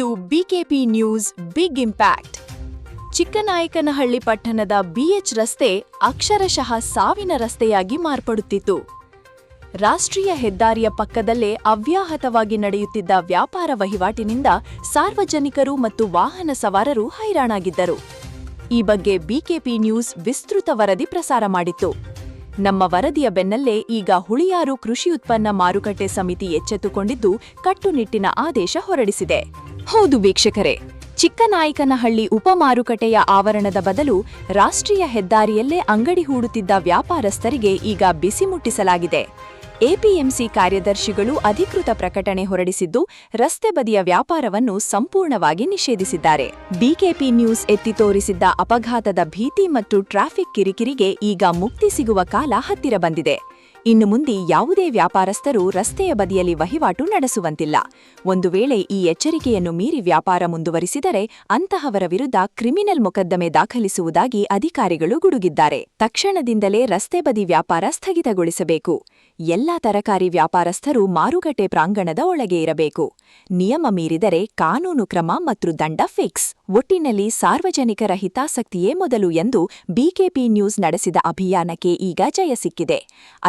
ಇದು BKP news big impact. Chiknayakanahalli ಪಟ್ಟಣದ BH ರಸ್ತೆ ಅಕ್ಷರಶಃ ಸಾವಿನ ರಸ್ತೆಯಾಗಿ ಮಾರ್ಪಡುತ್ತಿತ್ತು. ರಾಷ್ಟ್ರೀಯ ಹೆದ್ದಾರಿಯ ಪಕ್ಕದಲ್ಲೇ ಅವ್ಯಾಹತವಾಗಿ ನಡೆಯುತ್ತಿದ್ದ ವ್ಯಾಪಾರ ವಹಿವಾಟಿನಿಂದ ಸಾರ್ವಜನಿಕರು ಮತ್ತು ವಾಹನ ಸವಾರರು ಹೈರಾಣಾಗಿದ್ದರು. ಈ ಬಗ್ಗೆ ಬಿಕೆಪಿ ನ್ಯೂಸ್ ವಿಸ್ತೃತ ವರದಿ ಪ್ರಸಾರ ಮಾಡಿತ್ತು. ನಮ್ಮ ವರದಿಯ ಬೆನ್ನಲ್ಲೇ ಈಗ ಹುಳಿಯಾರು ಕೃಷಿ ಉತ್ಪನ್ನ ಮಾರುಕಟ್ಟೆ ಸಮಿತಿ ಎಚ್ಚೆತ್ತುಕೊಂಡಿದ್ದು ಕಟ್ಟುನಿಟ್ಟಿನ ಆದೇಶ ಹೊರಡಿಸಿದೆ. ಹೌದು ವೀಕ್ಷಕರೇ, ಚಿಕ್ಕನಾಯಕನಹಳ್ಳಿ ಉಪಮಾರುಕಟ್ಟೆಯ ಆವರಣದ ಬದಲು ರಾಷ್ಟ್ರೀಯ ಹೆದ್ದಾರಿಯಲ್ಲೇ ಅಂಗಡಿ ಹೂಡುತ್ತಿದ್ದ ವ್ಯಾಪಾರಸ್ಥರಿಗೆ ಈಗ ಬಿಸಿ ಮುಟ್ಟಿಸಲಾಗಿದೆ. ಎಪಿಎಂಸಿ ಕಾರ್ಯದರ್ಶಿಗಳು ಅಧಿಕೃತ ಪ್ರಕಟಣೆ ಹೊರಡಿಸಿದ್ದು ರಸ್ತೆ ಬದಿಯ ವ್ಯಾಪಾರವನ್ನು ಸಂಪೂರ್ಣವಾಗಿ ನಿಷೇಧಿಸಿದ್ದಾರೆ. ಬಿಕೆಪಿ ನ್ಯೂಸ್ ಎತ್ತಿ ತೋರಿಸಿದ್ದ ಅಪಘಾತದ ಭೀತಿ ಮತ್ತು ಟ್ರಾಫಿಕ್ ಕಿರಿಕಿರಿಗೆ ಈಗ ಮುಕ್ತಿ ಸಿಗುವ ಕಾಲ ಹತ್ತಿರ ಬಂದಿದೆ. ಇನ್ನು ಮುಂದೆ ಯಾವುದೇ ವ್ಯಾಪಾರಸ್ಥರು ರಸ್ತೆಯ ಬದಿಯಲ್ಲಿ ವಹಿವಾಟು ನಡೆಸುವಂತಿಲ್ಲ. ಒಂದು ವೇಳೆ ಈ ಎಚ್ಚರಿಕೆಯನ್ನು ಮೀರಿ ವ್ಯಾಪಾರ ಮುಂದುವರಿಸಿದರೆ ಅಂತಹವರ ವಿರುದ್ಧ ಕ್ರಿಮಿನಲ್ ಮೊಕದ್ದಮೆ ದಾಖಲಿಸುವುದಾಗಿ ಅಧಿಕಾರಿಗಳು ಗುಡುಗಿದ್ದಾರೆ. ತಕ್ಷಣದಿಂದಲೇ ರಸ್ತೆ ಬದಿ ವ್ಯಾಪಾರ ಸ್ಥಗಿತಗೊಳಿಸಬೇಕು. ಎಲ್ಲಾ ತರಕಾರಿ ವ್ಯಾಪಾರಸ್ಥರು ಮಾರುಕಟ್ಟೆ ಪ್ರಾಂಗಣದ ಒಳಗೆ ಇರಬೇಕು. ನಿಯಮ ಮೀರಿದರೆ ಕಾನೂನು ಕ್ರಮ ಮತ್ತು ದಂಡ ಫಿಕ್ಸ್. ಒಟ್ಟಿನಲ್ಲಿ ಸಾರ್ವಜನಿಕರ ಹಿತಾಸಕ್ತಿಯೇ ಮೊದಲು ಎಂದು ಬಿಕೆಪಿ ನ್ಯೂಸ್ ನಡೆಸಿದ ಅಭಿಯಾನಕ್ಕೆ ಈಗ ಜಯ ಸಿಕ್ಕಿದೆ.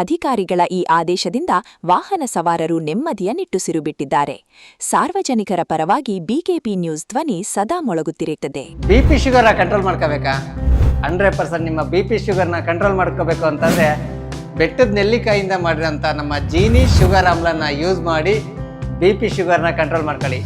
ಅಧಿಕಾರಿಗಳ ಈ ಆದೇಶದಿಂದ ವಾಹನ ಸವಾರರು ನೆಮ್ಮದಿಯ ನಿಟ್ಟುಸಿರು ಬಿಟ್ಟಿದ್ದಾರೆ. ಸಾರ್ವಜನಿಕರ ಪರವಾಗಿ ಬಿಕೆಪಿ ನ್ಯೂಸ್ ಧ್ವನಿ ಸದಾ ಮೊಳಗುತ್ತಿರುತ್ತದೆ. ಬಿಪಿ ಶುಗರ್ ಕಂಟ್ರೋಲ್ ಮಾಡ್ಕೋಬೇಕಾ? 100% ನಿಮ್ಮ ಬಿಪಿ ಶುಗರ್ನ ಕಂಟ್ರೋಲ್ ಮಾಡ್ಕೋಬೇಕು ಅಂತಂದ್ರೆ ಬೆಟ್ಟದ ನೆಲ್ಲಿಕಾಯಿಂದ ಮಾಡಿರೋಂಥ ನಮ್ಮ ಜೀನಿ ಶುಗರ್ ಆಮ್ಲನ ಯೂಸ್ ಮಾಡಿ ಬಿಪಿ ಶುಗರ್ನ ಕಂಟ್ರೋಲ್ ಮಾಡ್ಕೊಳ್ಳಿ.